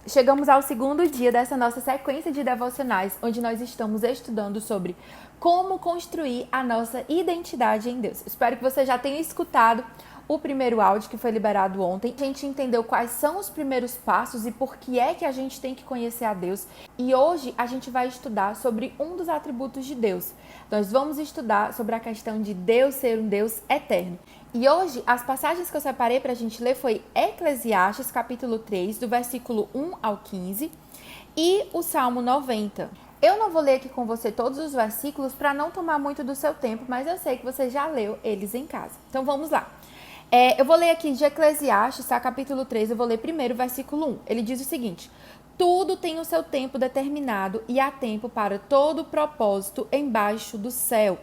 chegamos ao segundo dia dessa nossa sequência de devocionais, onde nós estamos estudando sobre como construir a nossa identidade em Deus. Espero que você já tenha escutado o primeiro áudio que foi liberado ontem. A gente entendeu quais são os primeiros passos e por que é que a gente tem que conhecer a Deus. E hoje a gente vai estudar sobre um dos atributos de Deus. Nós vamos estudar sobre a questão de Deus ser um Deus eterno. E hoje, as passagens que eu separei para a gente ler foi Eclesiastes, capítulo 3, do versículo 1 ao 15, e o Salmo 90. Eu não vou ler aqui com você todos os versículos para não tomar muito do seu tempo, mas eu sei que você já leu eles em casa. Então vamos lá. Eu vou ler aqui de Eclesiastes, tá? Capítulo 3, eu vou ler primeiro o versículo 1. Ele diz o seguinte: tudo tem o seu tempo determinado e há tempo para todo propósito embaixo do céu.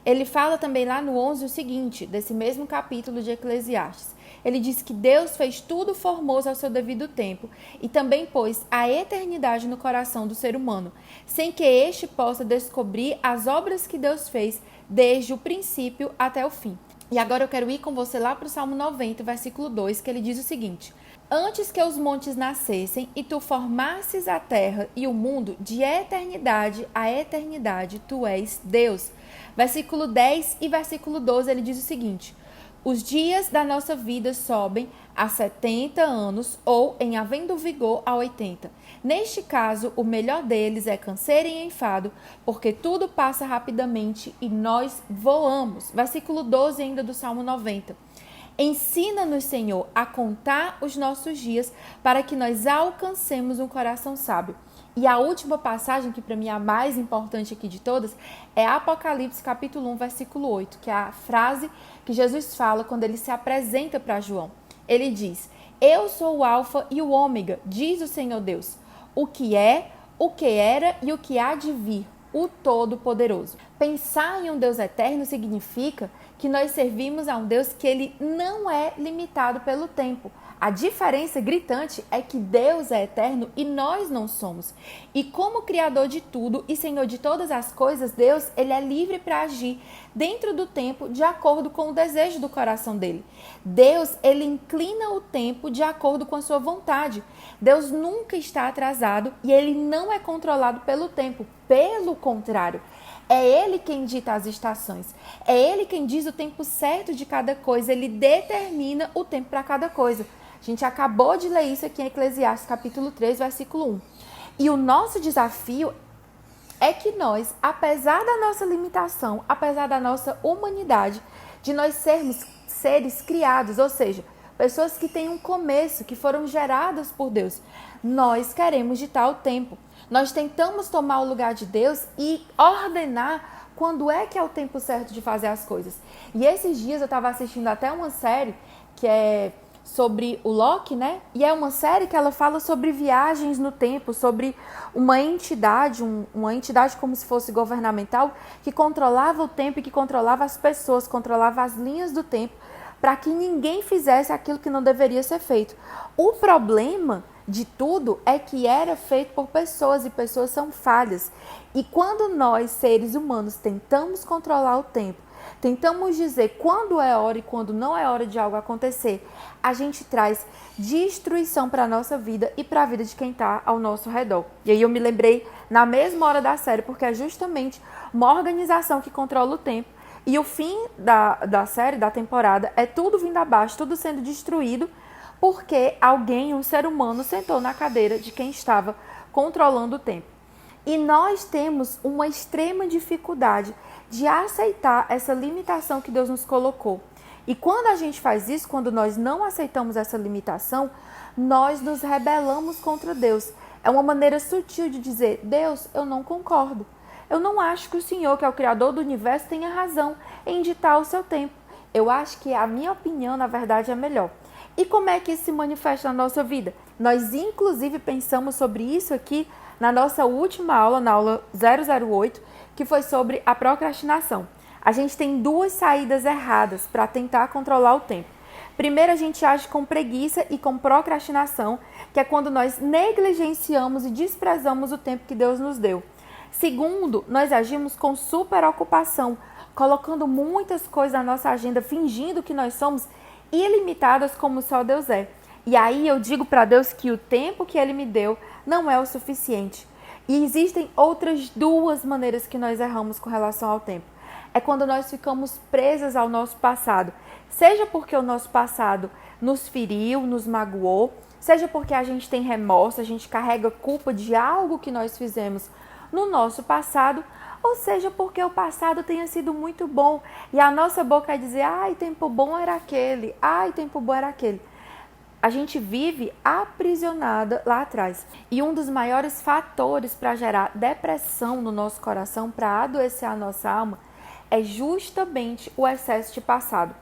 Ele fala também lá no 11 o seguinte, desse mesmo capítulo de Eclesiastes. Ele diz que Deus fez tudo formoso ao seu devido tempo e também pôs a eternidade no coração do ser humano, sem que este possa descobrir as obras que Deus fez desde o princípio até o fim. E agora eu quero ir com você lá para o Salmo 90, versículo 2, que ele diz o seguinte: antes que os montes nascessem e tu formasses a terra e o mundo, de eternidade a eternidade, tu és Deus. Versículo 10 e versículo 12, ele diz o seguinte: os dias da nossa vida sobem a 70 anos ou, em havendo vigor, a 80. Neste caso, o melhor deles é canseiro e enfado, porque tudo passa rapidamente e nós voamos. Versículo 12 ainda do Salmo 90. Ensina-nos, Senhor, a contar os nossos dias para que nós alcancemos um coração sábio. E a última passagem, que para mim é a mais importante aqui de todas, é Apocalipse capítulo 1, versículo 8, que é a frase que Jesus fala quando ele se apresenta para João. Ele diz: eu sou o alfa e o ômega, diz o Senhor Deus, o que é, o que era e o que há de vir, o Todo-Poderoso. Pensar em um Deus eterno significa que nós servimos a um Deus que ele não é limitado pelo tempo. A diferença gritante é que Deus é eterno e nós não somos. E como Criador de tudo e Senhor de todas as coisas, Deus ele é livre para agir dentro do tempo de acordo com o desejo do coração dele. Deus ele inclina o tempo de acordo com a sua vontade. Deus nunca está atrasado e ele não é controlado pelo tempo. Pelo contrário, é ele quem dita as estações. É ele quem diz o tempo certo de cada coisa. Ele determina o tempo para cada coisa. A gente acabou de ler isso aqui em Eclesiastes capítulo 3, versículo 1. E o nosso desafio é que nós, apesar da nossa limitação, apesar da nossa humanidade, de nós sermos seres criados, ou seja, pessoas que têm um começo, que foram geradas por Deus, nós queremos ditar o tempo. Nós tentamos tomar o lugar de Deus e ordenar quando é que é o tempo certo de fazer as coisas. E esses dias eu estava assistindo até uma série que é sobre o Loki, né? E é uma série que ela fala sobre viagens no tempo, sobre uma entidade como se fosse governamental, que controlava o tempo e que controlava as pessoas, controlava as linhas do tempo, para que ninguém fizesse aquilo que não deveria ser feito. O problema de tudo é que era feito por pessoas e pessoas são falhas. E quando nós, seres humanos, tentamos controlar o tempo, tentamos dizer quando é hora e quando não é hora de algo acontecer, a gente traz destruição para a nossa vida e para a vida de quem está ao nosso redor. E aí eu me lembrei na mesma hora da série, porque é justamente uma organização que controla o tempo. E o fim da série, da temporada, é tudo vindo abaixo, tudo sendo destruído, porque alguém, um ser humano, sentou na cadeira de quem estava controlando o tempo. E nós temos uma extrema dificuldade de aceitar essa limitação que Deus nos colocou. E quando a gente faz isso, quando nós não aceitamos essa limitação, nós nos rebelamos contra Deus. É uma maneira sutil de dizer: Deus, eu não concordo. Eu não acho que o Senhor, que é o Criador do universo, tenha razão em ditar o seu tempo. Eu acho que a minha opinião, na verdade, é melhor. E como é que isso se manifesta na nossa vida? Nós, inclusive, pensamos sobre isso aqui na nossa última aula, na aula 008, que foi sobre a procrastinação. A gente tem duas saídas erradas para tentar controlar o tempo. Primeiro, a gente age com preguiça e com procrastinação, que é quando nós negligenciamos e desprezamos o tempo que Deus nos deu. Segundo, nós agimos com superocupação, colocando muitas coisas na nossa agenda, fingindo que nós somos ilimitadas como só Deus é. E aí eu digo para Deus que o tempo que Ele me deu não é o suficiente. E existem outras duas maneiras que nós erramos com relação ao tempo. É quando nós ficamos presas ao nosso passado. Seja porque o nosso passado nos feriu, nos magoou, seja porque a gente tem remorso, a gente carrega culpa de algo que nós fizemos no nosso passado, ou seja porque o passado tenha sido muito bom e a nossa boca vai dizer, ai, tempo bom era aquele, ai, tempo bom era aquele. A gente vive aprisionada lá atrás. E um dos maiores fatores para gerar depressão no nosso coração, para adoecer a nossa alma, é justamente o excesso de passado.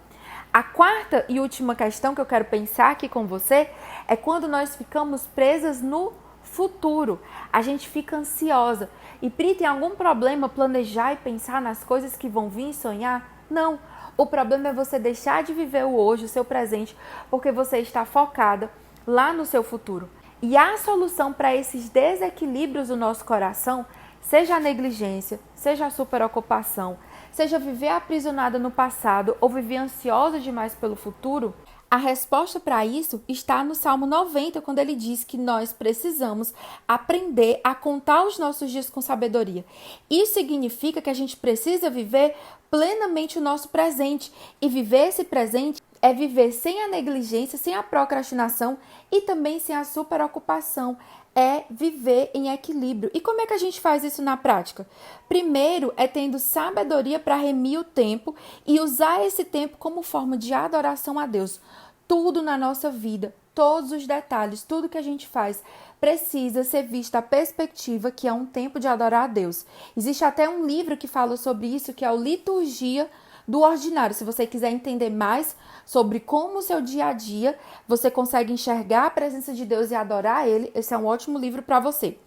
A quarta e última questão que eu quero pensar aqui com você é quando nós ficamos presas no futuro. A gente fica ansiosa. E Pri, tem algum problema planejar e pensar nas coisas que vão vir e sonhar? Não. O problema é você deixar de viver o hoje, o seu presente, porque você está focada lá no seu futuro. E a solução para esses desequilíbrios do nosso coração, seja a negligência, seja a superocupação, seja viver aprisionada no passado ou viver ansiosa demais pelo futuro, a resposta para isso está no Salmo 90, quando ele diz que nós precisamos aprender a contar os nossos dias com sabedoria. Isso significa que a gente precisa viver plenamente o nosso presente. E viver esse presente é viver sem a negligência, sem a procrastinação e também sem a superocupação. É viver em equilíbrio. E como é que a gente faz isso na prática? Primeiro é tendo sabedoria para remir o tempo e usar esse tempo como forma de adoração a Deus. Tudo na nossa vida, todos os detalhes, tudo que a gente faz precisa ser visto da perspectiva que é um tempo de adorar a Deus. Existe até um livro que fala sobre isso, que é o Liturgia do Ordinário. Se você quiser entender mais sobre como o seu dia a dia você consegue enxergar a presença de Deus e adorar Ele, esse é um ótimo livro para você.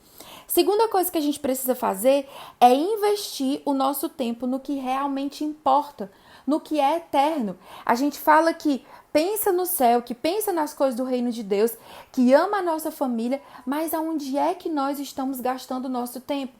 Segunda coisa que a gente precisa fazer é investir o nosso tempo no que realmente importa, no que é eterno. A gente fala que pensa no céu, que pensa nas coisas do reino de Deus, que ama a nossa família, mas aonde é que nós estamos gastando o nosso tempo?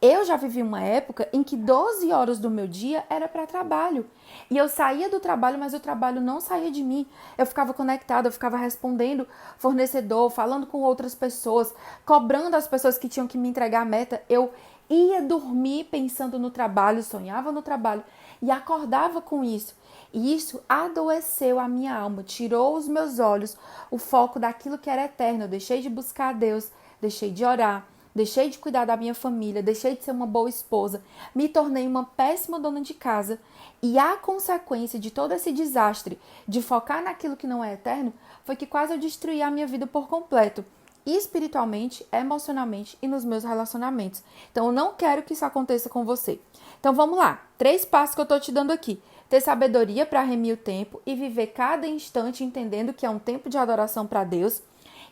Eu já vivi uma época em que 12 horas do meu dia era para trabalho. E eu saía do trabalho, mas o trabalho não saía de mim. Eu ficava conectada, eu ficava respondendo fornecedor, falando com outras pessoas, cobrando as pessoas que tinham que me entregar a meta. Eu ia dormir pensando no trabalho, sonhava no trabalho e acordava com isso. E isso adoeceu a minha alma, tirou os meus olhos o foco daquilo que era eterno. Eu deixei de buscar a Deus, deixei de orar, deixei de cuidar da minha família, deixei de ser uma boa esposa, me tornei uma péssima dona de casa. E a consequência de todo esse desastre, de focar naquilo que não é eterno, foi que quase eu destruí a minha vida por completo. Espiritualmente, emocionalmente e nos meus relacionamentos. Então, eu não quero que isso aconteça com você. Então, vamos lá. 3 passos que eu estou te dando aqui. Ter sabedoria para remir o tempo e viver cada instante entendendo que é um tempo de adoração para Deus.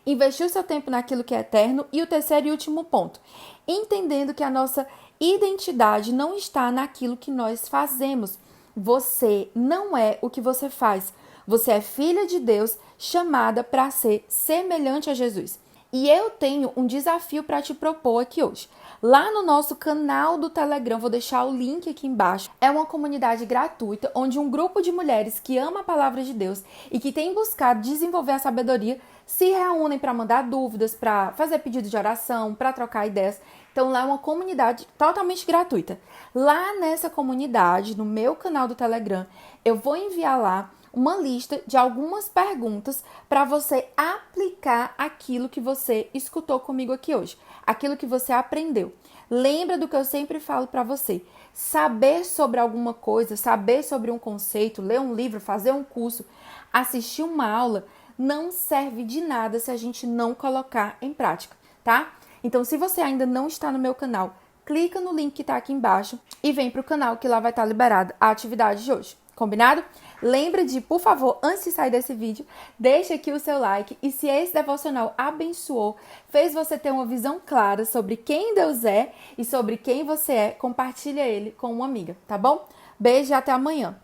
Investir o seu tempo naquilo que é eterno. E o terceiro e último ponto, entendendo que a nossa identidade não está naquilo que nós fazemos. Você não é o que você faz. Você é filha de Deus, chamada para ser semelhante a Jesus. E eu tenho um desafio para te propor aqui hoje. Lá no nosso canal do Telegram, vou deixar o link aqui embaixo, é uma comunidade gratuita onde um grupo de mulheres que ama a palavra de Deus e que tem buscado desenvolver a sabedoria se reúnem para mandar dúvidas, para fazer pedido de oração, para trocar ideias. Então lá é uma comunidade totalmente gratuita. Lá nessa comunidade, no meu canal do Telegram, eu vou enviar lá uma lista de algumas perguntas para você aplicar aquilo que você escutou comigo aqui hoje, aquilo que você aprendeu. Lembra do que eu sempre falo para você, saber sobre alguma coisa, saber sobre um conceito, ler um livro, fazer um curso, assistir uma aula, não serve de nada se a gente não colocar em prática, tá? Então, se você ainda não está no meu canal, clica no link que está aqui embaixo e vem para o canal que lá vai estar liberada a atividade de hoje. Combinado? Lembra de, por favor, antes de sair desse vídeo, deixa aqui o seu like e se esse devocional abençoou, fez você ter uma visão clara sobre quem Deus é e sobre quem você é, compartilha ele com uma amiga, tá bom? Beijo e até amanhã!